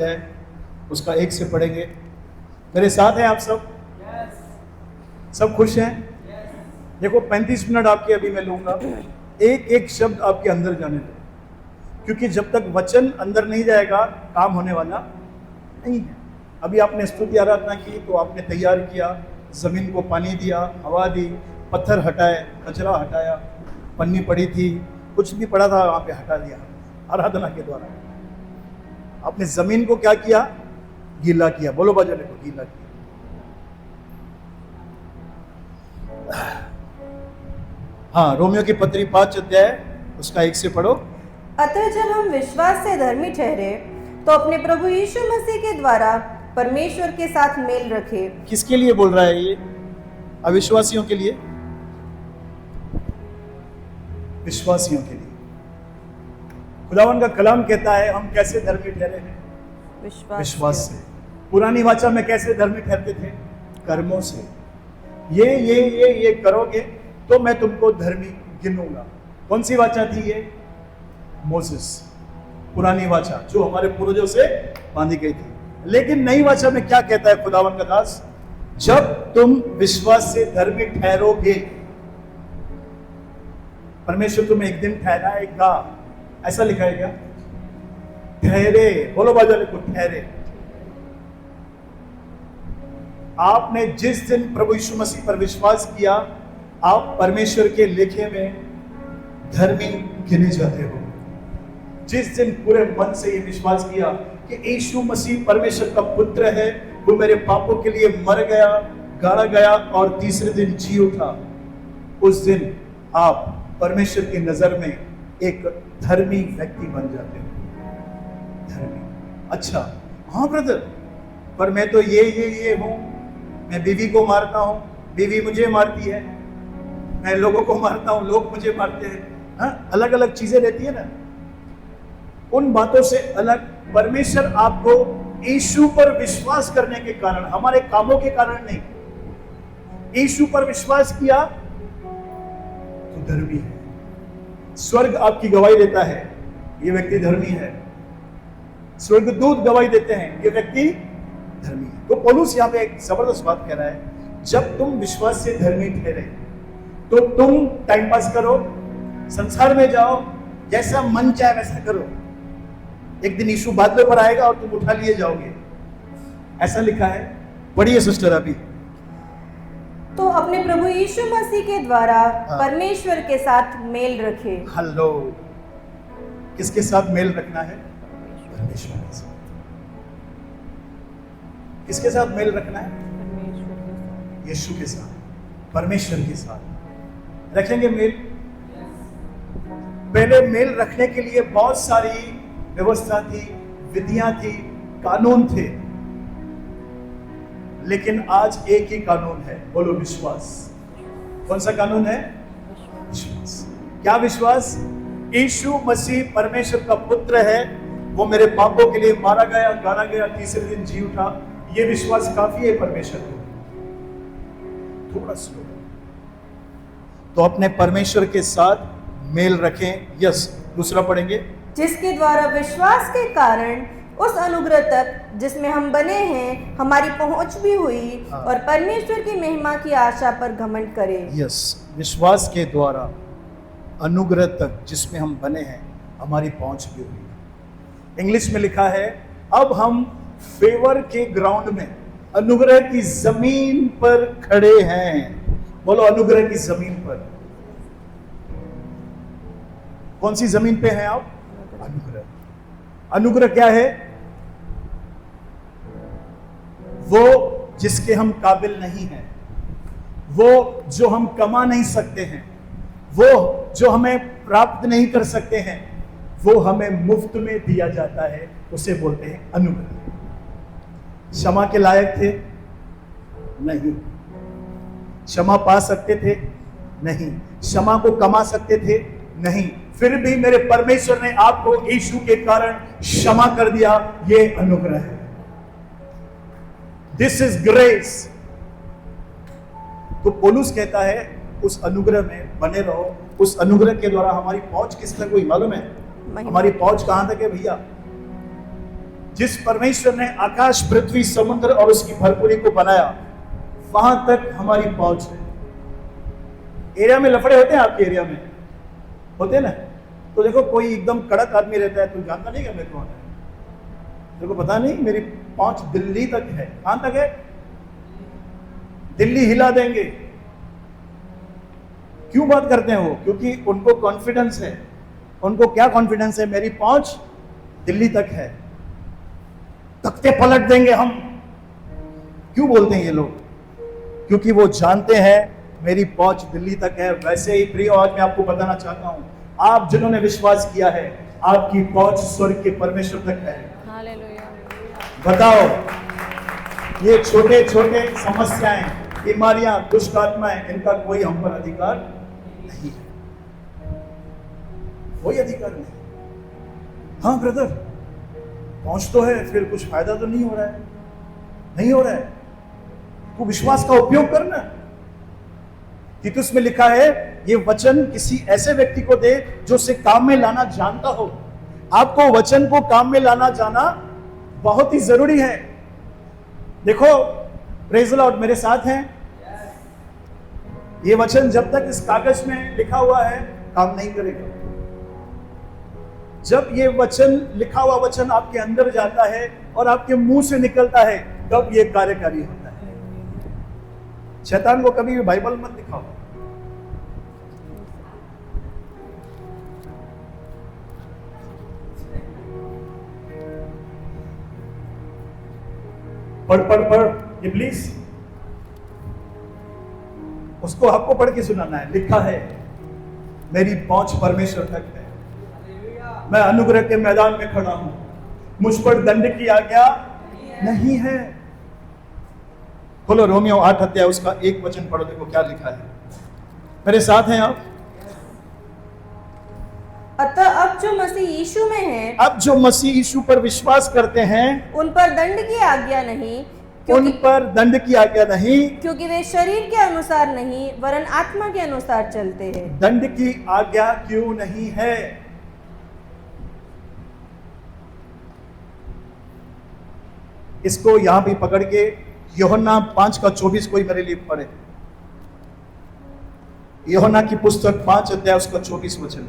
है उसका एक से पढ़ेंगे। मेरे साथ हैं आप सब? सब खुश हैं? देखो 35 मिनट आपके अभी मैं लूंगा, एक एक शब्द आपके अंदर जाने दो, क्योंकि जब तक वचन अंदर नहीं जाएगा काम होने वाला नहीं है। अभी आपने स्तुति आराधना की तो आपने तैयार किया, जमीन को पानी दिया, हवा दी, पत्थर हटाए, कचरा हटाया, पन्नी पड़ी थी, कुछ भी पड़ा था वहां पे हटा दिया आराधना के द्वारा। आपने जमीन को क्या किया? गीला किया। बोलो बाजले को गीला किया। हाँ, रोमियो की पत्री 5 अध्याय उसका 1 से पढ़ो। अतः जब हम विश्वास से धर्मी ठहरे तो अपने प्रभु यीशु मसीह के द्वारा परमेश्वर के साथ मेल रखे। किसके लिए बोल रहा है ये? अविश्वासियों के लिए? विश्वासियों के लिए। खुदावन का कलाम कहता है हम कैसे धर्मी ठहरे हैं? विश्वास से। पुरानी वाचा में कैसे धर्मी ठहरते थे? कर्मों से। ये करोगे तो मैं तुमको धर्मी गिनूंगा। कौन सी वाचा थी ये? मोसेस, पुरानी वाचा जो हमारे पूर्वजों से बांधी गई थी। लेकिन नई वाचा में क्या कहता है खुदावन का दास? जब तुम विश्वास से धर्मी ठहरोगे, परमेश्वर तुम्हें एक दिन ठहराएगा, ऐसा लिखा है क्या? ठहरे। बोलो बाजू को ठहरे। आपने जिस दिन प्रभु यीशु मसीह पर विश्वास किया, आप परमेश्वर के लेखे में धर्मी गिने जाते हो। जिस दिन पूरे मन से ये विश्वास किया कि यीशु मसीह परमेश्वर का पुत्र है, वो मेरे पापों के लिए मर गया, गाड़ा गया और तीसरे दिन जी उठा, उस दिन आप परमेश्वर की नजर में एक धर्मी व्यक्ति बन जाते हो। धर्मी। अच्छा, हाँ ब्रदर, पर मैं तो ये हूं, मैं बीवी को मारता हूं, बीवी मुझे मारती है, मैं लोगों को मारता हूं, लोग मुझे मारते हैं। हाँ, अलग अलग चीजें रहती है ना। उन बातों से अलग परमेश्वर आपको यीशु पर विश्वास करने के कारण, हमारे कामों के कारण नहीं, यीशु पर विश्वास किया तो धर्मी है। स्वर्ग आपकी गवाही देता है, ये व्यक्ति धर्मी है। स्वर्गदूत गवाही देते हैं, ये व्यक्ति धर्मी है। तो पौलुस यहाँ पे एक जबरदस्त बात कह रहा है, जब तुम विश्वास से धर्मी ठहरे तो तुम टाइम पास करो, संसार में जाओ, जैसा मन चाहे वैसा करो। एक दिन यीशु बादलों पर आएगा और तुम उठा लिए जाओगे, ऐसा लिखा है। पढ़िए सिस्टर अभी। तो अपने प्रभु यीशु मसीह के द्वारा परमेश्वर के साथ मेल रखे। हेलो, किसके साथ मेल रखना है? परमेश्वर के साथ। किसके साथ मेल रखना है? यीशु के साथ, परमेश्वर के साथ रखेंगे मेल। पहले मेल रखने के लिए बहुत सारी व्यवस्था थी, विधियां थी, कानून थे, लेकिन आज एक ही कानून है। बोलो विश्वास। कौन सा कानून है? विश्वास। क्या विश्वास? यीशु मसीह परमेश्वर का पुत्र है, वो मेरे पापों के लिए मारा गया, गाड़ा गया, तीसरे दिन जी उठा। ये विश्वास काफी है परमेश्वर को। थोड़ा स्लो। तो अपने परमेश्वर के साथ मेल रखें। यस, दूसरा पढ़ेंगे। जिसके द्वारा विश्वास के कारण उस अनुग्रह तक जिसमें हम बने हैं हमारी पहुंच भी हुई, और परमेश्वर की महिमा की आशा पर घमंड करें। यस, विश्वास के द्वारा अनुग्रह तक जिसमें हम बने हैं हमारी पहुंच भी हुई। इंग्लिश में लिखा है, अब हम फेवर के ग्राउंड में, अनुग्रह की जमीन पर खड़े हैं। बोलो अनुग्रह की जमीन पर। कौन सी जमीन पे हैं आप? अनुग्रह। अनुग्रह क्या है? वो जिसके हम काबिल नहीं हैं, वो जो हम कमा नहीं सकते हैं, वो जो हमें प्राप्त नहीं कर सकते हैं, वो हमें मुफ्त में दिया जाता है, उसे बोलते हैं अनुग्रह। क्षमा के लायक थे? नहीं। क्षमा पा सकते थे? नहीं। क्षमा को कमा सकते थे? नहीं। फिर भी मेरे परमेश्वर ने आपको यीशु के कारण क्षमा कर दिया, ये अनुग्रह है। This is grace. तो पौलुस कहता है उस अनुग्रह में बने रहो। उस अनुग्रह के द्वारा हमारी पहुंच किस तक हुई मालूम है? हमारी पहुंच कहां तक है भैया? जिस परमेश्वर ने आकाश, पृथ्वी, समुद्र और उसकी भरपूरी को बनाया, वहां तक हमारी पहुंच है। एरिया में लफड़े होते हैं, आपके एरिया में होते हैं ना? तो देखो, कोई एकदम कड़क आदमी रहता है, तू जानता नहीं क्या मैं कौन है? देखो पता नहीं, मेरी पहुंच दिल्ली तक है। कहां तक है? दिल्ली हिला देंगे। क्यों बात करते हैं वो? क्योंकि उनको कॉन्फिडेंस है। उनको क्या कॉन्फिडेंस है? मेरी पहुंच दिल्ली तक है, तख्ते पलट देंगे हम। क्यों बोलते हैं ये लोग? क्योंकि वो जानते हैं मेरी पहुंच दिल्ली तक है। वैसे ही प्रिय, आज मैं आपको बताना चाहता हूं, आप जिन्होंने विश्वास किया है, आपकी पहुंच स्वर्ग के परमेश्वर तक है। बताओ, ये छोटे छोटे समस्याएं, बीमारियां, दुष्ट आत्माएं, इनका कोई हम पर अधिकार नहीं है, कोई अधिकार नहीं। हाँ ब्रदर, पहुंच तो है, फिर कुछ फायदा तो नहीं हो रहा है, नहीं हो रहा है। तो विश्वास का उपयोग करना। तीतुस में लिखा है, ये वचन किसी ऐसे व्यक्ति को दे जो उसे काम में लाना जानता हो। आपको वचन को काम में लाना जाना बहुत ही जरूरी है। देखो, प्रेज़ द लॉर्ड, मेरे साथ हैं। ये वचन जब तक इस कागज में लिखा हुआ है, काम नहीं करेगा। जब ये वचन, लिखा हुआ वचन आपके अंदर जाता है और आपके मुंह से निकलता है, तब ये कार्यकारी होता है। शैतान को कभी भी बाइबल मत दिखाओ। पढ़ पढ़ पढ़, इब्लीस, उसको आपको पढ़ के सुनाना है। लिखा है, मेरी पहुंच परमेश्वर तक है, मैं अनुग्रह के मैदान में खड़ा हूं, मुझ पर दंड की आज्ञा नहीं है। खोलो रोमियो 8 अध्याय, उसका एक वचन पढ़ो, देखो क्या लिखा है। मेरे साथ हैं आप? अतः अब जो मसीह यीशु में है, अब जो मसीह यीशु पर विश्वास करते हैं, उन पर दंड की आज्ञा नहीं, उन पर दंड की आज्ञा नहीं, क्योंकि वे शरीर के अनुसार नहीं वरन आत्मा के अनुसार चलते हैं। दंड की आज्ञा क्यों नहीं है? इसको यहां भी पकड़ के यूहन्ना 5:24 कोई मेरे लिए पढ़े। यूहन्ना की पुस्तक 5 अध्याय, उसका 24 वचन।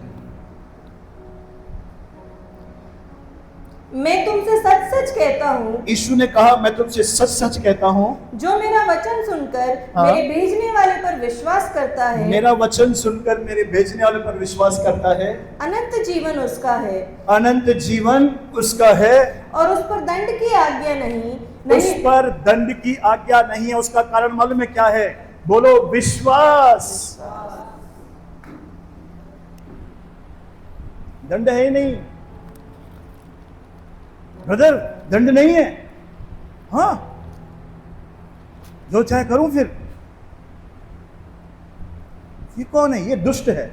मैं तुमसे सच सच कहता हूँ, यीशु ने कहा, मैं तुमसे सच सच कहता हूँ, जो मेरा वचन सुनकर हाँ। मेरे भेजने वाले पर विश्वास करता है, मेरा वचन सुनकर मेरे भेजने वाले पर विश्वास करता है, अनंत जीवन उसका है, अनंत जीवन उसका है, और उस पर दंड की आज्ञा नहीं उस पर दंड की आज्ञा नहीं है। उसका कारण मालूम है क्या है? बोलो, विश्वास। दंड है ही नहीं ब्रदर, दंड नहीं है। हाँ, जो चाहे करूं फिर। ये कौन है? ये दुष्ट है।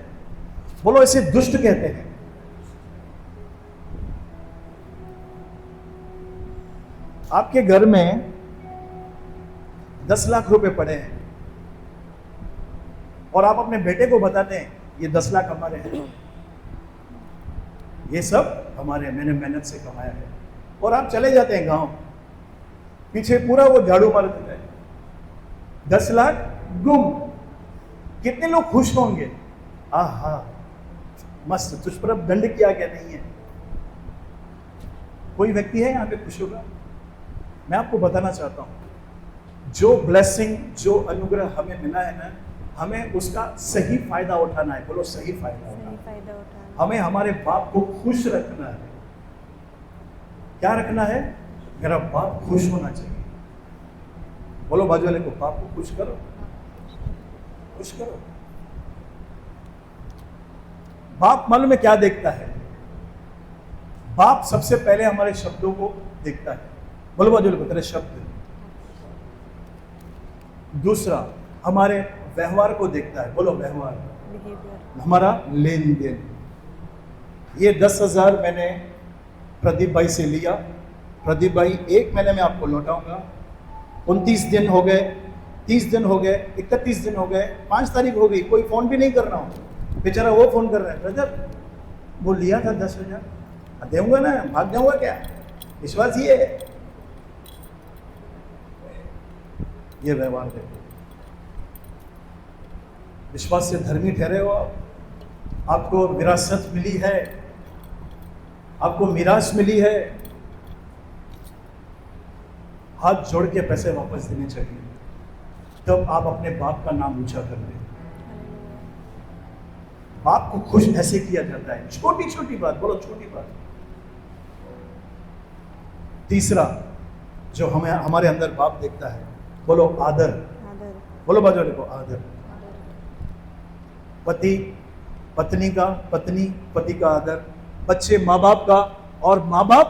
बोलो, इसे दुष्ट कहते हैं। आपके घर में 10 लाख रुपए पड़े हैं और आप अपने बेटे को बताते हैं, ये 10 लाख हमारे हैं, ये सब हमारे, मैंने मेहनत से कमाया है। और आप चले जाते हैं गांव, पीछे पूरा वो झाड़ू मार देता है, 10 लाख गुम। कितने लोग खुश होंगे? आहा, मस्त, तुझ पर अब दंड की आज्ञा नहीं है। कोई व्यक्ति है यहां पे खुश होगा? मैं आपको बताना चाहता हूं, जो ब्लेसिंग, जो अनुग्रह हमें मिला है ना, हमें उसका सही फायदा उठाना है। बोलो, सही फायदा उठाना। हमें हमारे बाप को खुश रखना है। क्या रखना है? मेरा बाप खुश होना चाहिए। बोलो बाजू वाले को, बाप को खुश करो, खुश करो। बाप मालूम है क्या देखता है? बाप सबसे पहले हमारे शब्दों को देखता है। बोलो बाजू वाले को, तेरे शब्द। दूसरा, हमारे व्यवहार को देखता है। बोलो, व्यवहार, हमारा लेन देन। ये 10,000 मैंने प्रदीप भाई से लिया। प्रदीप भाई, 1 महीने में आपको लौटाऊंगा। 29 दिन हो गए, 30 दिन हो गए, 31 दिन हो गए, 5 तारीख हो गई, कोई फोन भी नहीं कर रहा हूं। बेचारा वो फोन कर रहा है, ब्रदर वो लिया था 10,000, देऊंगा ना, भाग जाऊंगा क्या? विश्वास ये है, ये व्यवहार देखो। विश्वास से धर्मी ठहरे हो आप, आपको विरासत मिली है, आपको मिरास मिली है, हाथ जोड़ के पैसे वापस देने चाहिए, तब आप अपने बाप का नाम ऊंचा कर दें। बाप को खुश ऐसे किया जाता है, छोटी छोटी बात, बोलो छोटी बात। तीसरा जो हमें हमारे अंदर बाप देखता है, बोलो आदर। बोलो बाजू वाले को आदर। पति पत्नी का, पत्नी पति का आदर, बच्चे माँ बाप का, और माँ बाप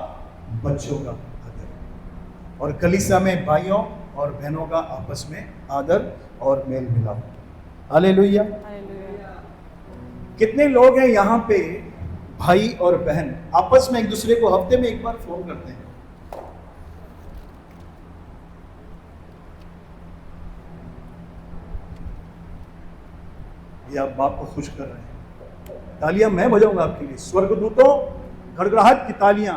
बच्चों का आदर, और कलीसिया में भाइयों और बहनों का आपस में आदर और मेल मिलाप। हालेलुया। कितने लोग हैं यहाँ पे भाई और बहन आपस में एक दूसरे को हफ्ते में एक बार फोन करते हैं? ये आप बाप को खुश कर रहे हैं। तालियां मैं बजाऊंगा आपके लिए, स्वर्गदूतों गड़गड़ाहट की तालियां।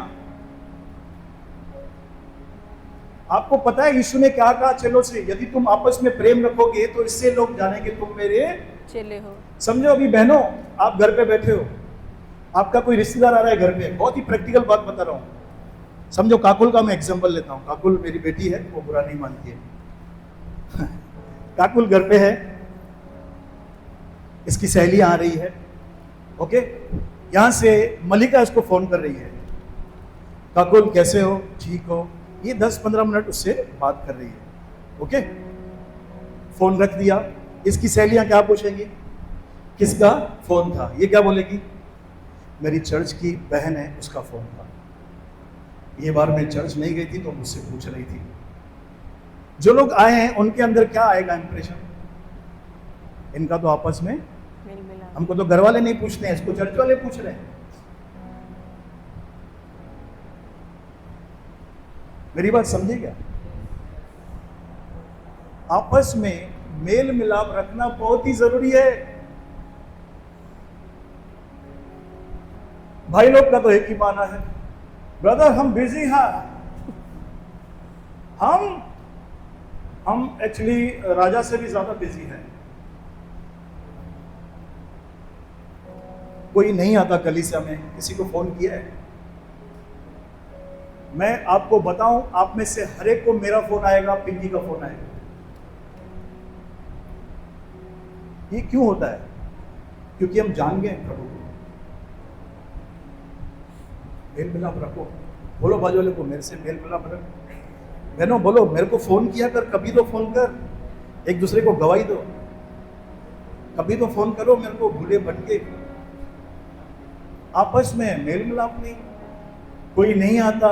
आपको पता है यीशु ने क्या कहा चेलों से? यदि तुम आपस में प्रेम रखोगे तो इससे लोग जानेंगे तुम मेरे चेले हो। समझो, अभी बहनों आप घर पे बैठे हो, आपका कोई रिश्तेदार आ रहा है घर पे, बहुत ही प्रैक्टिकल बात बता रहा हूं। समझो काकुल का मैं एग्जांपल लेता हूं। काकुल मेरी बेटी है, वो बुरा नहीं मानती है। काकुल घर पे है, इसकी सहेलियां आ रही है, ओके। यहां से मलिका इसको फोन कर रही है, काकुल कैसे हो, ठीक हो। ये 10-15 मिनट उससे बात कर रही है, ओके। फोन रख दिया, इसकी सहेलियां क्या पूछेंगी? किसका फोन था? ये क्या बोलेगी? मेरी चर्च की बहन है, उसका फोन था। ये बार मैं चर्च नहीं गई थी तो मुझसे पूछ रही थी। जो लोग आए हैं उनके अंदर क्या आएगा इंप्रेशन? इनका तो आपस में हमको तो घर वाले नहीं पूछते हैं, इसको चर्च वाले पूछ रहे हैं। मेरी बात समझे क्या? आपस में मेल मिलाप रखना बहुत ही जरूरी है। भाई लोग का तो एक ही माना है, ब्रदर हम बिजी हैं, हम एक्चुअली राजा से भी ज्यादा बिजी हैं। कोई नहीं आता कलीसिया में, किसी को फोन किया है? मैं आपको बताऊं, आप में से हर एक को मेरा फोन आएगा, पिंकी का फोन आएगा। ये क्यों होता है? क्योंकि हम जान गए प्रभु को। मेल मिलाप रखो। बोलो बाजू वाले को, मेरे से मेल मिलाप रखो। बहनों बोलो, मेरे को फोन किया कर, कभी तो फोन कर, एक दूसरे को गवाही दो, कभी तो फोन करो मेरे को, भूले भटके। आपस में मेल मिलाप नहीं, कोई नहीं आता।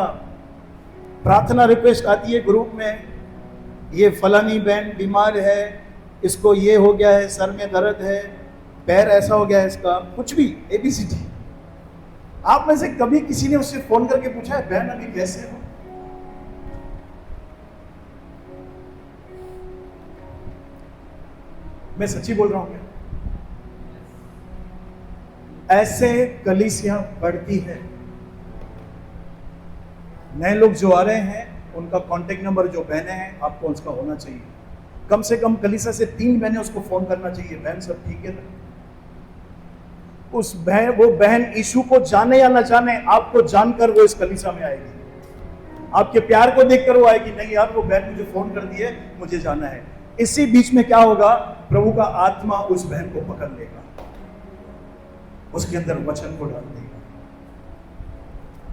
प्रार्थना रिक्वेस्ट आती है ग्रुप में, ये फलानी बहन बीमार है, इसको ये हो गया है, सर में दर्द है, पैर ऐसा हो गया है इसका, कुछ भी ABCD। आप में से कभी किसी ने उससे फोन करके पूछा है बहन अभी कैसे हो? मैं सच्ची बोल रहा हूं क्या? ऐसे कलीसिया बढ़ती है। नए लोग जो आ रहे हैं उनका कांटेक्ट नंबर, जो बहनें हैं आपको उसका होना चाहिए। कम से कम कलीसिया से 3 बहनें उसको फोन करना चाहिए, बहन सब ठीक है ना? वो बहन यीशु को जाने या ना जाने, आपको जानकर वो इस कलीसिया में आएगी। आपके प्यार को देखकर वो आएगी, नहीं यार वो बहन मुझे फोन कर दी है, मुझे जाना है। इसी बीच में क्या होगा? प्रभु का आत्मा उस बहन को पकड़ लेगा, उसके अंदर वचन को डाल देगा।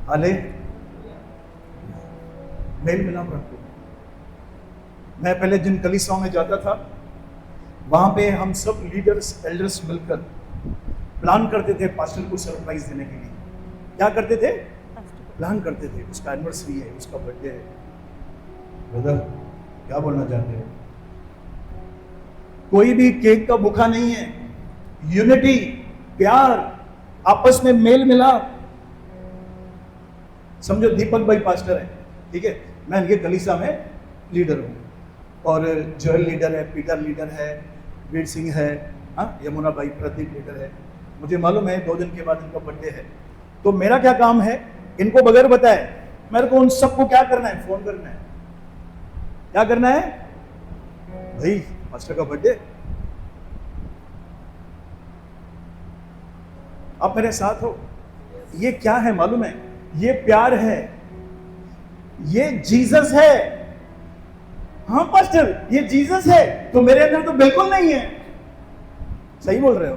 हाले मेल मिलाप रखो। मैं पहले जिन कलीसियाओं में जाता था, वहां पे हम सब लीडर्स एल्डर्स मिलकर प्लान करते थे पास्टर को सरप्राइज देने के लिए। क्या करते थे? प्लान करते थे, उसका एनिवर्सरी है, उसका बर्थडे है। ब्रदर क्या बोलना चाहते हो? कोई भी केक का भूखा नहीं है। यूनिटी, प्यार, आपस में मेल मिलाप। समझो दीपक भाई पास्टर है, ठीक है, मैं इनके कलीसिया में लीडर हूं, और जोएल लीडर है, पीटर लीडर है, वीर सिंह है, यमुना भाई प्रदीप लीडर है। मुझे मालूम है 2 दिन के बाद इनका बर्थडे है, तो मेरा क्या काम है? इनको बगैर बताए मेरे को उन सबको क्या करना है? फोन करना है। क्या करना है भाई? पास्टर का बर्थडे, आप मेरे साथ हो। ये क्या है मालूम है? ये प्यार है, ये जीसस है। हाँ पास्टर, ये जीसस है, तो मेरे अंदर तो बिल्कुल नहीं है। सही बोल रहे हो।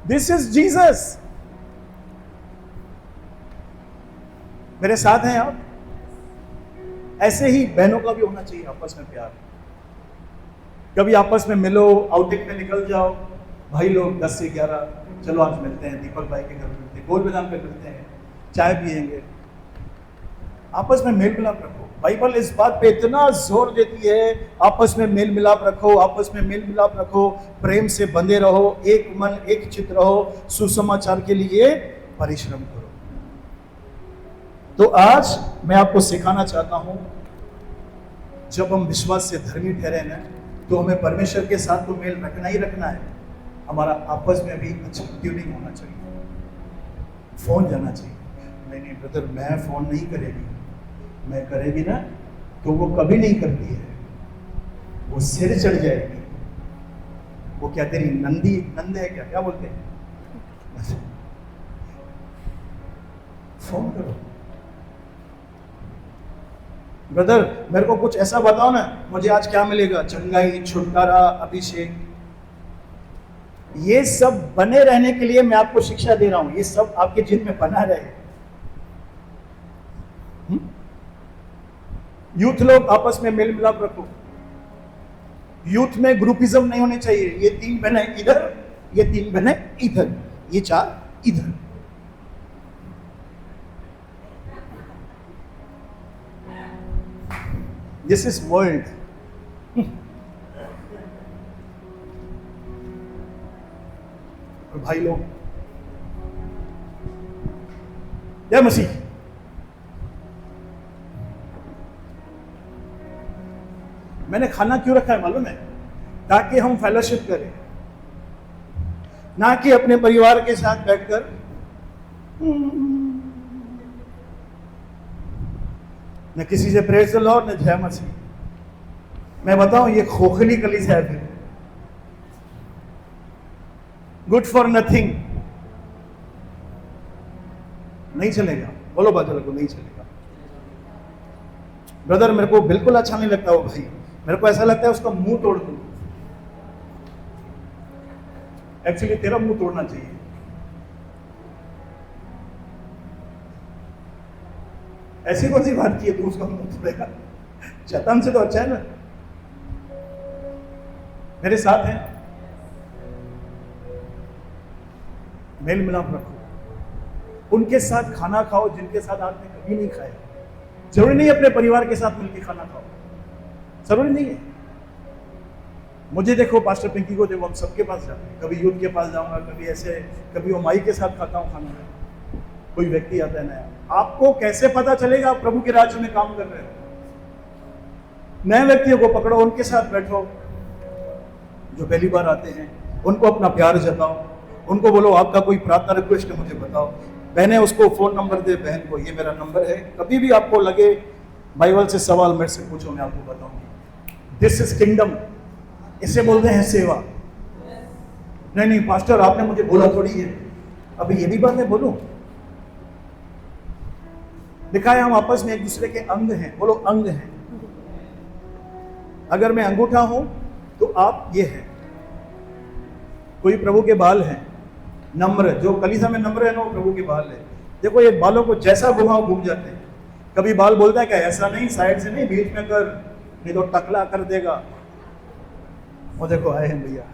This is Jesus. मेरे साथ हैं आप। ऐसे ही बहनों का भी होना चाहिए आपस में प्यार। कभी आपस में मिलो, आउटिंग में निकल जाओ, भाई लोग 10 से 11, चलो आज मिलते हैं, दीपक भाई के घर मिलते हैं, गोल मैदान पे मिलते हैं, चाय पियेंगे। आपस में मेल मिलाप रखो। बाइबल इस बात पे इतना जोर देती है, आपस में मेल मिलाप रखो, आपस में मेल मिलाप रखो, प्रेम से बंधे रहो, एक मन एक चित्त रहो, सुसमाचार के लिए परिश्रम करो। तो आज मैं आपको सिखाना चाहता हूं, जब हम विश्वास से धर्मी ठहरे ना, तो हमें परमेश्वर के साथ तो मेल रखना ही रखना है, हमारा आपस में भी अच्छा ट्यूनिंग होना चाहिए। फोन जाना चाहिए। नहीं ब्रदर, मैं फोन नहीं करेगी, मैं करेगी ना तो वो कभी नहीं करती है, वो सिर चढ़ जाएगी। वो क्या तेरी नंद है क्या? क्या बोलते हैं? फोन करो। ब्रदर मेरे को कुछ ऐसा बताओ ना, मुझे आज क्या मिलेगा? चंगाई, छुटकारा, अभिषेक। ये सब बने रहने के लिए मैं आपको शिक्षा दे रहा हूं, ये सब आपके जीवन में बना रहे। यूथ लोग आपस में मेल मिलाप रखो। यूथ में ग्रुपिज्म नहीं होने चाहिए। ये 3 बहने इधर, ये 3 बहने इधर, ये 4 इधर। This is world. और भाई लोग, जय मसीह। मैंने खाना क्यों रखा है मालूम है? ताकि हम फेलोशिप करें, ना कि अपने परिवार के साथ बैठकर न किसी से प्रेज द लॉर्ड, न जय मसीह। मैं बताऊं, ये खोखली कलीसिया है, फिर गुड फॉर नथिंग। नहीं चलेगा। बोलो बादल को, नहीं चलेगा। ब्रदर मेरे को बिल्कुल अच्छा नहीं लगता वो भाई, मेरे को ऐसा लगता है उसका मुंह तोड़ दूं। एक्चुअली तेरा मुंह तोड़ना चाहिए। ऐसी कौन सी बात की है तू उसका मुंह तोड़ेगा? शैतान से तो अच्छा है ना। मेरे साथ हैं, मेल मिलाप रखो। उनके साथ खाना खाओ जिनके साथ आपने कभी नहीं खाया। जरूरी नहीं अपने परिवार के साथ मिलकर खाना खाओ, जरूरी नहीं है। मुझे देखो, पास्टर पिंकी को देखो, हम सबके पास जाते हैं। कभी यूथ के पास जाऊंगा, कभी ऐसे, कभी वो माई के साथ खाता हूँ खाना। कोई व्यक्ति आता है नया, आपको कैसे पता चलेगा आप प्रभु के राज्य में काम कर रहे हो? नए व्यक्तियों को पकड़ो, उनके साथ बैठो। जो पहली बार आते हैं उनको अपना प्यार जताओ, उनको बोलो आपका कोई प्रार्थना रिक्वेस्ट है मुझे बताओ। बहने उसको फोन नंबर दे, बहन को ये मेरा नंबर है, कभी भी आपको लगे बाइबल से सवाल मेरे से पूछो, मैं आपको बताऊंगी। दिस इज किंगडम, इसे बोलते हैं सेवा। नहीं पास्टर आपने मुझे बोला थोड़ी है, अभी ये भी बात मैं बोलूं। लिखा है हम आपस में एक दूसरे के अंग हैं। बोलो अंग हैं। अगर मैं अंगूठा हूं तो आप ये हैं। कोई प्रभु के बाल हैं, नम्र, जो कलीसिया में नम्र है ना, वो प्रभु के बाल है। देखो ये बालों को जैसा घुमाओ घूम जाते हैं। कभी बाल बोलता है क्या ऐसा नहीं, साइड से नहीं, बीच में कर, नहीं तो टकला कर देगा। वो देखो आए हैं भैया,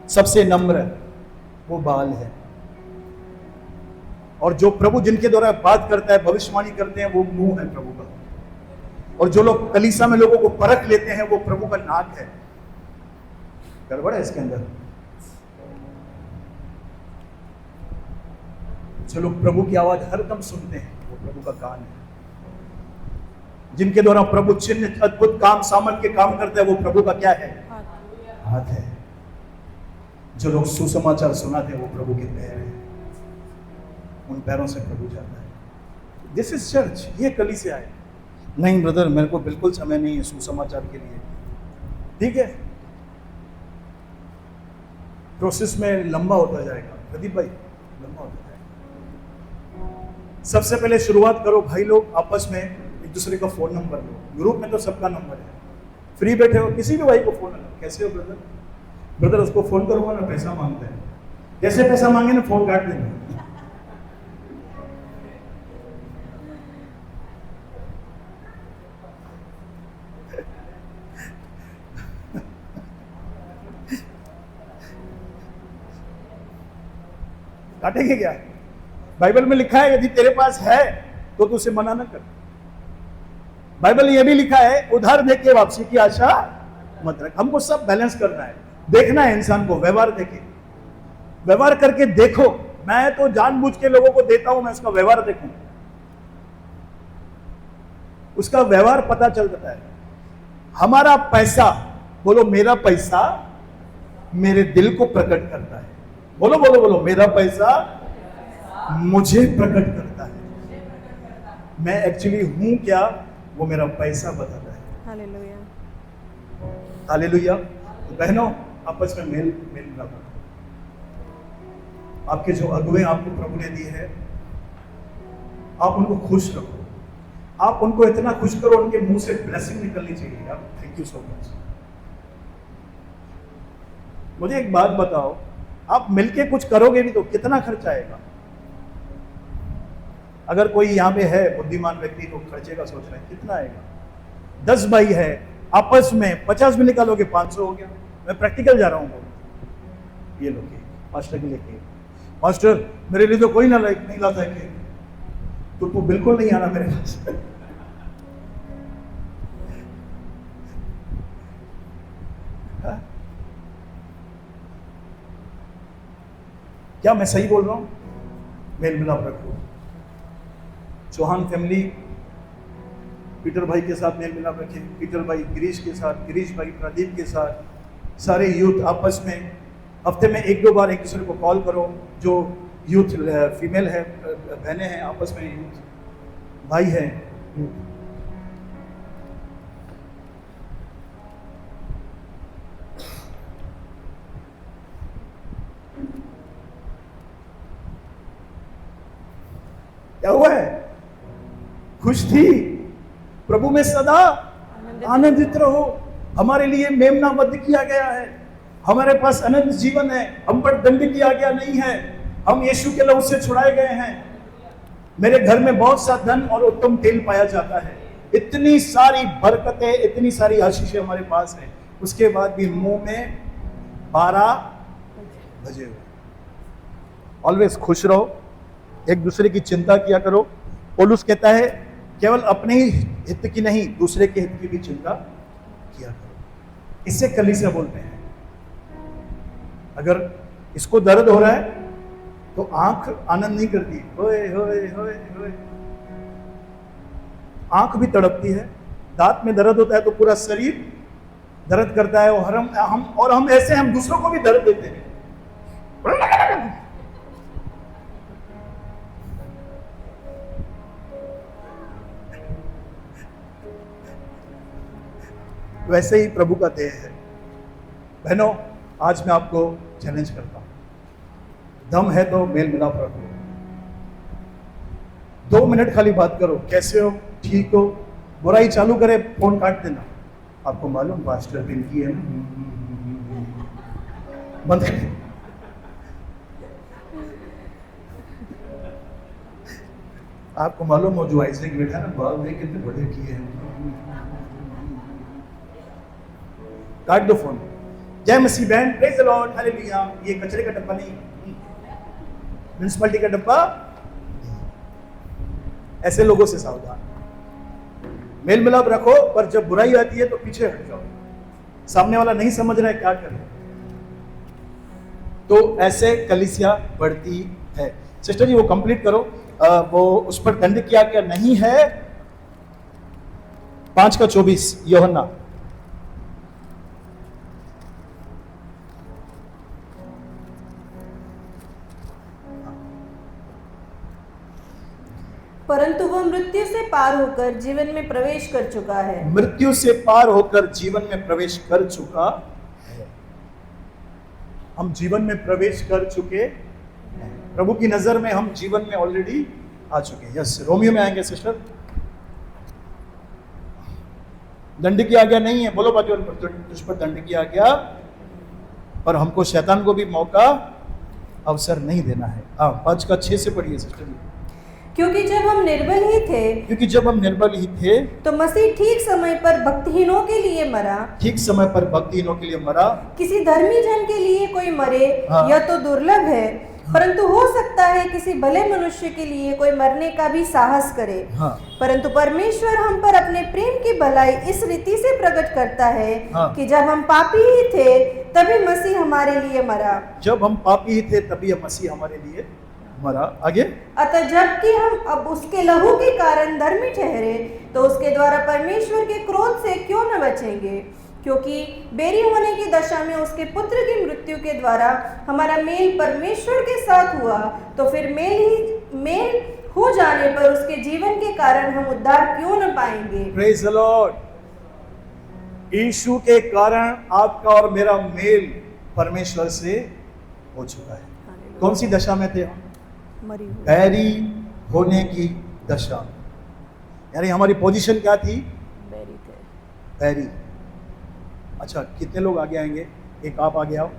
सबसे नम्र वो बाल है। और जो प्रभु जिनके द्वारा बात करता है, भविष्यवाणी करते हैं, वो मुंह है प्रभु का। और जो लोग कलीसिया में लोगों को परख लेते हैं, वो प्रभु का नाक है। गड़बड़ है इसके अंदर। जो लोग प्रभु की आवाज हरदम सुनते हैं, वो प्रभु का कान है। जिनके द्वारा प्रभु चिन्ह, अद्भुत काम, सामर्थ के काम करते हैं, वो प्रभु का क्या है? हाथ है। जो लोग सुसमाचार सुनाते हैं, वो प्रभु के पैर हैं। उन पैरों से प्रभु जाता है। दिस इज चर्च, ये कलीसिया है। नहीं ब्रदर, मेरे को बिल्कुल समय नहीं है सुसमाचार के लिए। ठीक है, प्रोसेस में लंबा होता जाएगा प्रदीप भाई, लंबा होता जाएगा। सबसे पहले शुरुआत करो भाई लोग, आपस में एक दूसरे का फोन नंबर लो। ग्रुप में तो सबका नंबर है, फ्री बैठे हो किसी भी भाई को फोन लो, कैसे हो ब्रदर, ब्रदर उसको फोन करूंगा ना पैसा मांगते हैं, जैसे पैसा मांगे ना फोन काट देंगे। काटेंगे क्या? बाइबल में लिखा है यदि तेरे पास है तो तू उसे मना न कर। बाइबल में यह भी लिखा है उधार देके वापसी की आशा मत रख। हमको सब बैलेंस करना है, देखना है इंसान को, व्यवहार देखे, व्यवहार करके देखो। मैं तो जानबूझ के लोगों को देता हूं, मैं उसका व्यवहार देखूं, उसका व्यवहार पता चल जाता है। हमारा पैसा, बोलो मेरा पैसा मेरे दिल को प्रकट करता है। बोलो बोलो बोलो, मेरा पैसा मुझे प्रकट करता है। मैं एक्चुअली हूं क्या, वो मेरा पैसा बताता है। Hallelujah, hallelujah. तो बहनों, आपस में मेल मिलाप रखो। आपके जो अगुए आपको प्रभु ने दिए हैं, आप उनको खुश रखो। आप उनको इतना खुश करो, उनके मुंह से ब्लेसिंग निकलनी चाहिए। आप थैंक यू सो मच। मुझे एक बात बताओ, आप मिलके कुछ करोगे भी तो कितना खर्चा आएगा? अगर कोई यहाँ पे है बुद्धिमान व्यक्ति तो खर्चे का सोच रहे हैं, कितना आएगा? 10 भाई है, आपस में 50 में निकालोगे 500 हो गया। मैं प्रैक्टिकल जा रहा हूँ। ये लो केक, मास्टर के लिए केक। मास्टर मेरे लिए तो कोई ना नहीं लाता है केक, तो तू बिल्कुल नहीं आना मेरे पास। हाँ? क्या मैं सही बोल रहा हूं? मेल मिलाप रखो। चौहान फैमिली पीटर भाई के साथ मेल मिलाप रखे, पीटर भाई गिरीश के साथ, गिरीश भाई प्रदीप के साथ, सारे यूथ आपस में हफ्ते में 1-2 बार एक दूसरे को कॉल करो। जो यूथ फीमेल है, बहनें हैं, आपस में यूथ भाई है, क्या हुआ है? खुश थी, प्रभु में सदा आनंदित रहो। हमारे लिए मेमना बद्ध किया गया है, हमारे पास अनंत जीवन है, हम पर दंड किया गया नहीं है, हम यीशु के लहू से छुड़ाए गए हैं। मेरे घर में बहुत सा धन और उत्तम तेल पाया जाता है। इतनी सारी बरकतें, इतनी सारी आशीषें हमारे पास है, उसके बाद भी मुंह में 12 बजे हुए। ऑलवेज खुश रहो, एक दूसरे की चिंता किया करो। पौलुस कहता है केवल अपने ही हित की नहीं, दूसरे के हित की भी चिंता किया करो। इससे कलीसिया बोलते हैं। अगर इसको दर्द हो रहा है तो आंख आनंद नहीं करती, होए होए होए होए, आंख भी तड़पती है। दांत में दर्द होता है तो पूरा शरीर दर्द करता है, और हम ऐसे हम दूसरों को भी दर्द देते हैं। वैसे ही प्रभु का देह है। बहनों, आज मैं आपको चैलेंज करता हूं, दम है तो मेल मिलाप रखो। 2 मिनट खाली बात करो, कैसे हो, ठीक हो। बुराई चालू करे, फोन काट देना। आपको मालूम मास्टर पिंकी है ना, बंद कर। आपको मालूम हो जो आइजैक बैठा है ना, बाल देख कितने बड़े किए हैं। काट दो फोन। जय मसीह बहन, प्रेज द लॉर्ड, हालेलुया। ये कचरे का डब्बा नहीं, म्युनिसिपैलिटी का डब्बा। ऐसे लोगों से सावधान। मेल मिलाप रखो, पर जब बुराई आती है तो पीछे हट जाओ। सामने वाला नहीं समझ रहा है क्या करें, तो ऐसे कलीसिया बढ़ती है। सिस्टर जी वो कंप्लीट करो। वो उस पर दंड किया गया नहीं है। 5:24 यूहन्ना। परंतु वह मृत्यु से पार होकर जीवन में प्रवेश कर चुका है। मृत्यु से पार होकर जीवन में प्रवेश कर चुका है। हम जीवन में प्रवेश कर चुके हैं। प्रभु की नजर में हम जीवन में ऑलरेडी आ चुके हैं। यस, रोमियो में आएंगे सिस्टर। दंड की आज्ञा नहीं है, बोलो बाजू, तुझ पर दंड की आज्ञा, पर हमको शैतान को भी मौका अवसर नहीं देना है। 5:6 से पढ़िए सिस्टर। क्योंकि जब हम निर्बल ही थे, क्योंकि जब हम निर्बल ही थे, तो मसीह ठीक समय पर भक्तिहीनों के लिए मरा। ठीक समय पर भक्तिहीनों के लिए मरा। किसी धर्मी जन के लिए कोई मरे, हाँ। यह तो दुर्लभ है, परंतु हो सकता है किसी भले मनुष्य के लिए कोई मरने का भी साहस करे। हाँ। परंतु परमेश्वर हम पर अपने प्रेम की भलाई इस रीति से प्रकट करता है हाँ। कि जब हम पापी ही थे तभी मसीह हमारे लिए मरा। जब हम पापी ही थे तभी मसीह हमारे लिए मरा। आगे, अतः जबकि हम अब उसके लहू के कारण धर्मी ठहरे, तो उसके द्वारा परमेश्वर के क्रोध से क्यों न बचेंगे? क्योंकि बेरी होने की दशा में उसके पुत्र की मृत्यु के द्वारा हमारा मेल परमेश्वर के साथ हुआ, तो फिर मेल हो जाने पर उसके जीवन के कारण हम उद्धार क्यों न पाएंगे? Praise the Lord. यीशु के कारण आपका और मेरा मेल परमेश्वर से हो चुका है। कौन सी दशा में थे हम? मरी हुई। बैरी होने की दशा, यानी हमारी पोजीशन क्या थी? बेरी थे। बैरी। अच्छा, कितने लोग आगे आएंगे? एक आप आगे आओ,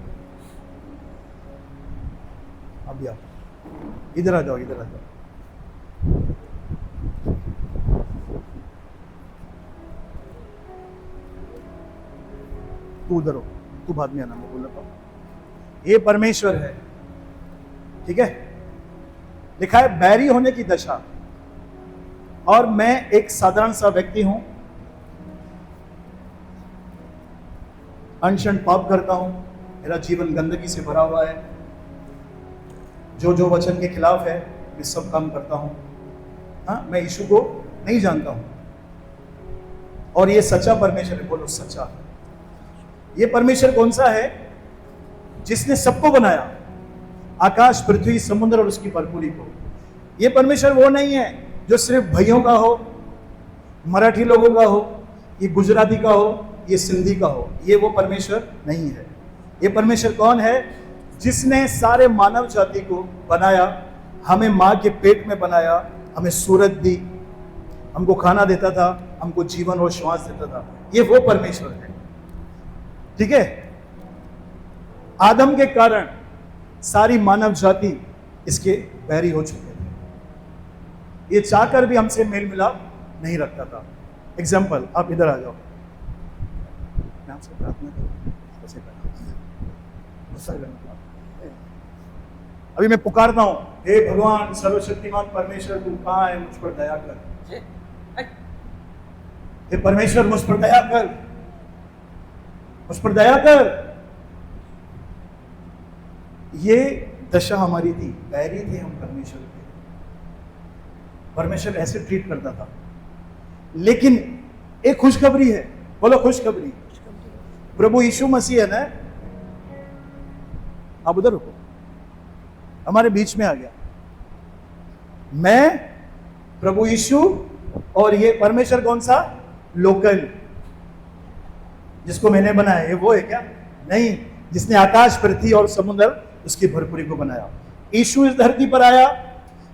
अभी आओ, इधर आ जाओ, इधर आ जाओ। तू उधर हो, तू बाद में आना, मैं बोल रहा हूं। ये परमेश्वर है, ठीक है। लिखा है बैरी होने की दशा, और मैं एक साधारण सा व्यक्ति हूं, अनशन पाप करता हूं, मेरा जीवन गंदगी से भरा हुआ है, जो वचन के खिलाफ है मैं सब काम करता हूं। हाँ, मैं यीशु को नहीं जानता हूं, और ये सच्चा परमेश्वर है। बोलो सच्चा। ये परमेश्वर कौन सा है? जिसने सबको बनाया, आकाश, पृथ्वी, समुद्र और उसकी भरपूरी को। ये परमेश्वर वो नहीं है जो सिर्फ भाइयों का हो, मराठी लोगों का हो, ये गुजराती का हो, ये सिंधी का हो। ये वो परमेश्वर नहीं है। ये परमेश्वर कौन है? जिसने सारे मानव जाति को बनाया, हमें माँ के पेट में बनाया, हमें सूरत दी, हमको खाना देता था, हमको जीवन और श्वास देता था। ये वो परमेश्वर है, ठीक है। आदम के कारण सारी मानव जाति इसके बैरी हो चुके थे। ये चाहकर भी हमसे मेल मिलाप नहीं रखता था। एग्जाम्पल, आप इधर आ जाओ, मैं आपसे प्रार्थना करूं, कैसे करना। अभी मैं पुकारता हूं, हे भगवान सर्वशक्तिमान परमेश्वर, तू कहां है? मुझ पर दया कर। हे परमेश्वर, मुझ पर दया कर, मुझ पर दया कर। ये दशा हमारी थी, बैरी थे हम परमेश्वर के। परमेश्वर ऐसे ट्रीट करता था। लेकिन एक खुशखबरी है, बोलो खुशखबरी। प्रभु यीशु मसीह है ना, आप उधर रुको, हमारे बीच में आ गया। मैं, प्रभु यीशु, और ये परमेश्वर कौन सा? लोकल, जिसको मैंने बनाया। ये वो है क्या? नहीं, जिसने आकाश, पृथ्वी और समुद्र उसकी भरपूरी को बनाया। यीशु इस धरती पर आया,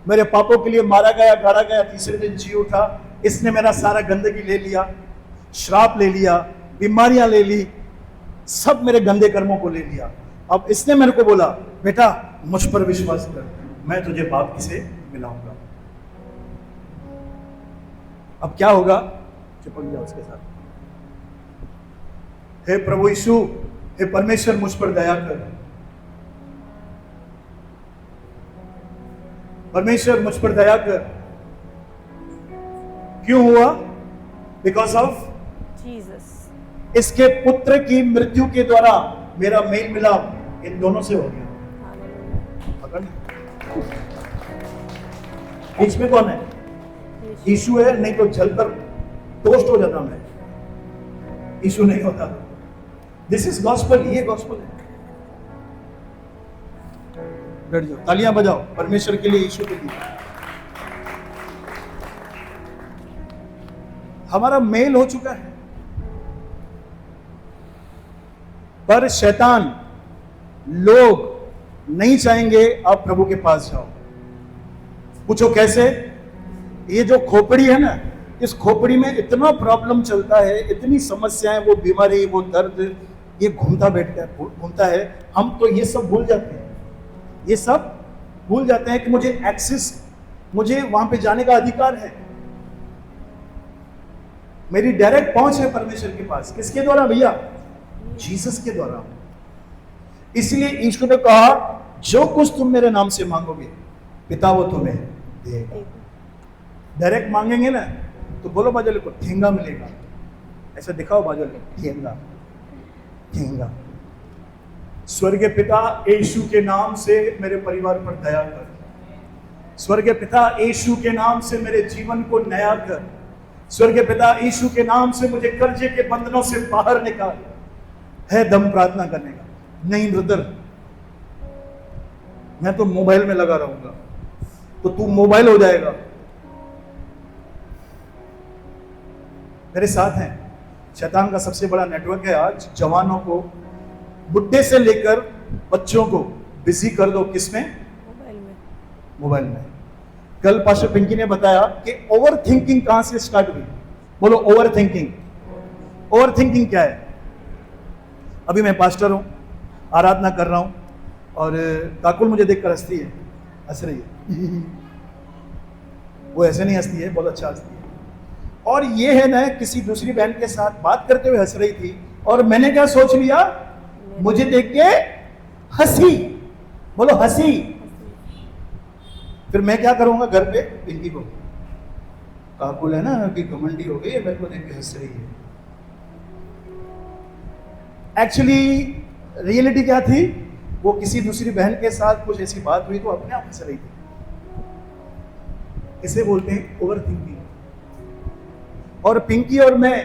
मेरे पापों के लिए मारा गया, गाड़ा गया, तीसरे दिन जी उठा। इसने मेरा सारा गंदगी ले लिया, श्राप ले लिया, बीमारियां ले ली, सब मेरे गंदे कर्मों को ले लिया। अब इसने मेरे को बोला, बेटा मुझ पर विश्वास कर, मैं तुझे बाप से मिलाऊंगा। अब क्या होगा? चिपक गया उसके साथ। हे प्रभु यीशु, हे परमेश्वर, मुझ पर दया कर। परमेश्वर मुझ पर दया कर। क्यों हुआ? Because of Jesus. इसके पुत्र की मृत्यु के द्वारा मेरा मेल मिलाप इन दोनों से हो गया। पकड़, बीच में कौन है? यीशु है, नहीं तो जलकर टोस्ट हो जाता मैं। यीशु नहीं होता। दिस इज गॉस्पल, ये गॉस्पल है। बैठ जाओ, तालियां बजाओ परमेश्वर के लिए, यीशु के लिए। हमारा मेल हो चुका है। पर शैतान, लोग नहीं चाहेंगे आप प्रभु के पास जाओ। पूछो कैसे? ये जो खोपड़ी है ना, इस खोपड़ी में इतना प्रॉब्लम चलता है, इतनी समस्याएं, वो बीमारी, वो दर्द, ये घूमता है। हम तो ये सब भूल जाते हैं, ये सब भूल जाते हैं कि मुझे वहां पे जाने का अधिकार है। मेरी डायरेक्ट पहुंच है परमेश्वर के पास। किसके द्वारा भैया? जीसस के द्वारा। इसलिए यीशु ने कहा, जो कुछ तुम मेरे नाम से मांगोगे पिता वो तुम्हें देगा। डायरेक्ट मांगेंगे ना तो बोलो बाजू को, ठेंगा मिलेगा। ऐसा दिखाओ बाजू को, ठेंगा ठेंगा। स्वर्गीय पिता, यीशु के नाम से मेरे परिवार पर दया कर। स्वर्गीय पिता, यीशु के नाम से मेरे जीवन को नया कर। स्वर्गीय पिता, यीशु के नाम से मुझे कर्जे के बंधनों से बाहर निकाल। है दम प्रार्थना करने का? नहीं ब्रदर, मैं तो मोबाइल में लगा रहूंगा। तो तू मोबाइल हो जाएगा। मेरे साथ हैं। शैतान का सबसे बड़ा नेटवर्क है आज। जवानों को, बुढ़े से लेकर बच्चों को बिजी कर दो। किसमें? मोबाइल में। कल पास्टर पिंकी ने बताया कि ओवर थिंकिंग कहां से स्टार्ट हुई। बोलो ओवर थिंकिंग। ओवर थिंकिंग क्या है? अभी मैं पास्टर हूं, आराधना कर रहा हूं, और काकुल मुझे देखकर हंसती है, हंस रही है। वो ऐसे नहीं हंसती है, बहुत अच्छा हंसती है। और ये है ना, किसी दूसरी बहन के साथ बात करते हुए हंस रही थी, और मैंने क्या सोच लिया, मुझे देख के हंसी। बोलो हंसी। फिर मैं क्या करूंगा घर पे? पिंकी को, काकुल है ना कि घमंडी हो गई, मेरे को देख के हंस रही है। एक्चुअली रियलिटी क्या थी? वो किसी दूसरी बहन के साथ कुछ ऐसी बात हुई तो अपने आप हंस रही थी। इसे बोलते हैं ओवर थिंकिंग। और पिंकी और मैं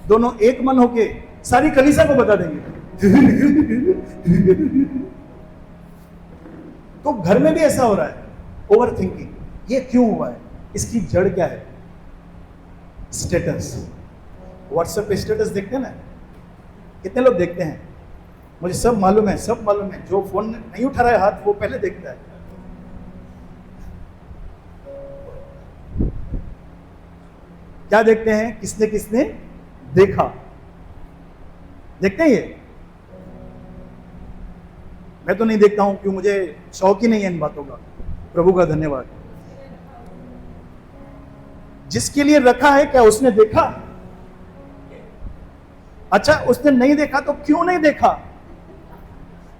दोनों एक मन होके सारी कलीसिया को बता देंगे। तो घर में भी ऐसा हो रहा है, ओवर थिंकिंग। ये क्यों हुआ है? इसकी जड़ क्या है? स्टेटस। व्हाट्सएप पे स्टेटस देखते हैं ना, कितने लोग देखते हैं? मुझे सब मालूम है, सब मालूम है। जो फोन नहीं उठा रहा है हाथ, वो पहले देखता है। क्या देखते हैं? किसने किसने देखा, देखते हैं ये? मैं तो नहीं देखता हूं, क्यों? मुझे शौक ही नहीं है इन बातों का। प्रभु का धन्यवाद। जिसके लिए रखा है, क्या उसने देखा? अच्छा, उसने नहीं देखा तो क्यों नहीं देखा?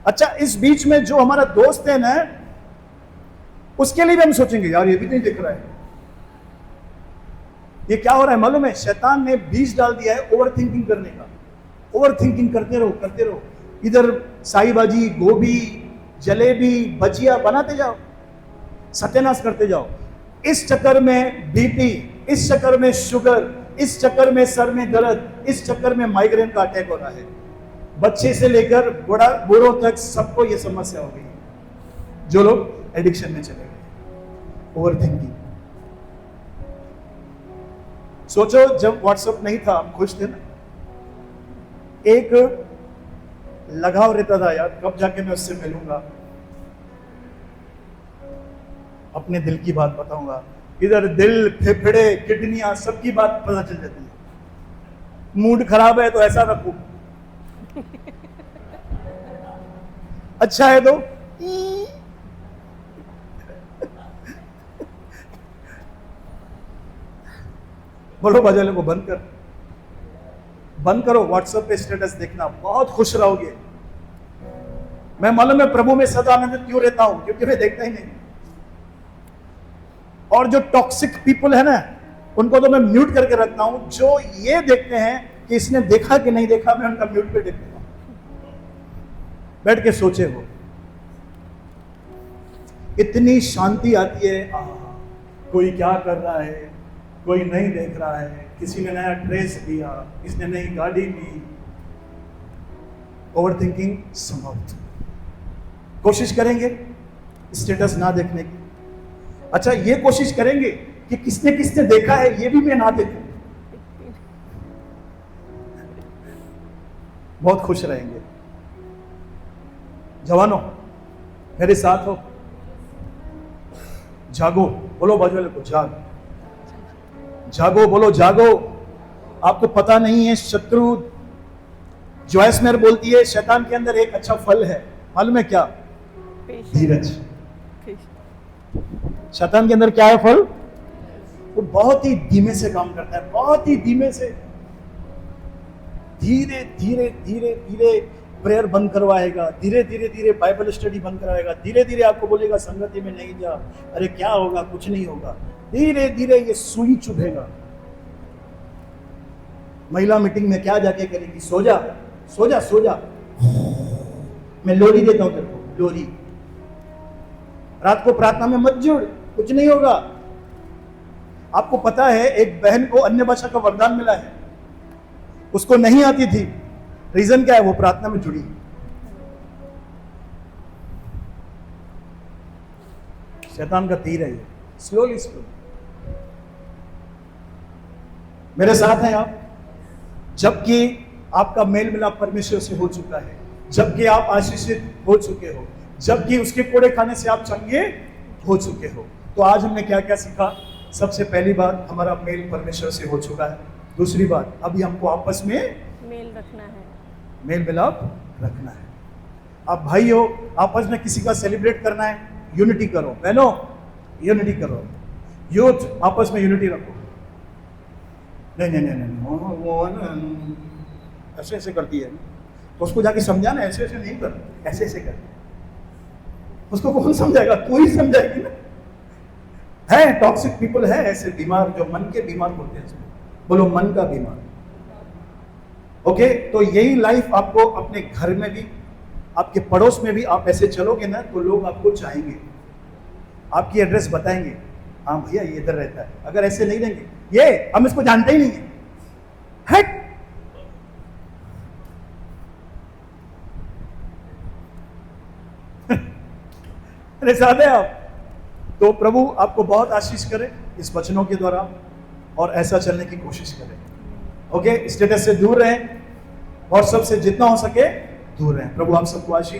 अच्छा, इस बीच में जो हमारा दोस्त है ना, उसके लिए भी हम सोचेंगे, यार ये भी नहीं दिख रहा है। ये क्या हो रहा है मालूम है? शैतान ने बीज डाल दिया है ओवर थिंकिंग करने का। ओवर थिंकिंग करते रहो, करते रहो। इधर साई भाजी, गोभी, जलेबी, भजिया बनाते जाओ, सत्यानाश करते जाओ। इस चक्कर में बीपी, इस चक्कर में शुगर, इस चक्कर में सर में दर्द, इस चक्कर में माइग्रेन का अटैक हो रहा है। बच्चे से लेकर बूढ़ों तक सबको ये समस्या हो गई है, जो लोग एडिक्शन में चले गए। Over thinking. सोचो, जब व्हाट्सएप नहीं था, हम खुश थे ना? एक लगाव रहता था, यार कब जाके मैं उससे मिलूंगा, अपने दिल की बात बताऊंगा। इधर दिल, फेफड़े, किडनियां, सबकी बात पता चल जाती है। मूड खराब है तो ऐसा रखो, अच्छा है तो बोलो बाजाले को बंद कर, बंद करो व्हाट्सएप पे स्टेटस देखना, बहुत खुश रहोगे। मैं मालूम है प्रभु में सदा आनंदित क्यों रहता हूं, क्योंकि मैं देखता ही नहीं। और जो टॉक्सिक पीपल है ना, उनको तो मैं म्यूट करके रखता हूं। जो ये देखते हैं कि इसने देखा कि नहीं देखा, मैं उनका म्यूट पे देखता हूं। बैठ के सोचे हो, इतनी शांति आती है। कोई क्या कर रहा है, कोई नहीं देख रहा है, किसी ने नया ड्रेस लिया, किसने नई गाड़ी ली। ओवर थिंकिंग समाप्त। कोशिश करेंगे स्टेटस ना देखने की। अच्छा, ये कोशिश करेंगे कि किसने किसने देखा है, ये भी मैं ना देखूं। बहुत खुश रहेंगे। जवानों, मेरे साथ हो, जागो, बोलो बाजू वाले को, जागो, बोलो जागो। आपको पता नहीं है, शत्रु, जॉयस मेयर बोलती है, शैतान के अंदर एक अच्छा फल है, मालूम है क्या? धीरज। शैतान के अंदर क्या है फल? वो बहुत ही धीमे से काम करता है, बहुत ही धीमे से, धीरे धीरे धीरे धीरे प्रेयर बंद करवाएगा, धीरे धीरे धीरे बाइबल स्टडी बंद करवाएगा, धीरे धीरे आपको बोलेगा संगति में नहीं जा, अरे क्या होगा, कुछ नहीं होगा। धीरे धीरे ये सुई चुभेगा। महिला मीटिंग में क्या जाके करेगी? सो जा, सो जा, सो जा, मैं लोरी देता हूं तेरे को, लोरी। रात को प्रार्थना में मत जुड़, कुछ नहीं होगा। आपको पता है एक बहन को अन्य भाषा का वरदान मिला है, उसको नहीं आती थी, रीजन क्या है? वो प्रार्थना में जुड़ी। शैतान का तीर है ये, स्लोली स्लोली। मेरे साथ हैं आप? जबकि आपका मेल मिलाप परमेश्वर से हो चुका है, जबकि आप आशीषित हो चुके हो, जबकि उसके कोड़े खाने से आप चंगे हो चुके हो। तो आज हमने क्या क्या सीखा? सबसे पहली बात, हमारा मेल परमेश्वर से हो चुका है। दूसरी बात, अभी हमको आपस में मेल रखना है, मेल मिलाप रखना है। आप भाई हो, आपस में किसी का सेलिब्रेट करना है, यूनिटी करो। बहनों, यूनिटी करो। यूथ, आपस में यूनिटी रखो। नहीं नहीं नहीं नहीं, वो ऐसे ऐसे करती है, तो उसको जाके समझाना, ऐसे ऐसे नहीं कर, ऐसे ऐसे कर। उसको कौन समझाएगा? तू ही समझाएगी ना। है टॉक्सिक पीपल है ऐसे बीमार, जो मन के बीमार होते हैं। बोलो मन का बीमार। ओके, तो यही लाइफ आपको अपने घर में भी, आपके पड़ोस में भी आप ऐसे चलोगे ना, तो लोग आपको चाहेंगे, आपकी एड्रेस बताएंगे, हाँ भैया ये इधर रहता है। अगर ऐसे नहीं रहेंगे, ये हम इसको जानते ही नहीं है, हट। अरे साथ है आप। तो प्रभु आपको बहुत आशीष करे इस वचनों के द्वारा, और ऐसा चलने की कोशिश करें। ओके, स्टेटस से दूर रहें और सबसे जितना हो सके दूर रहें। प्रभु आप सबको आशीष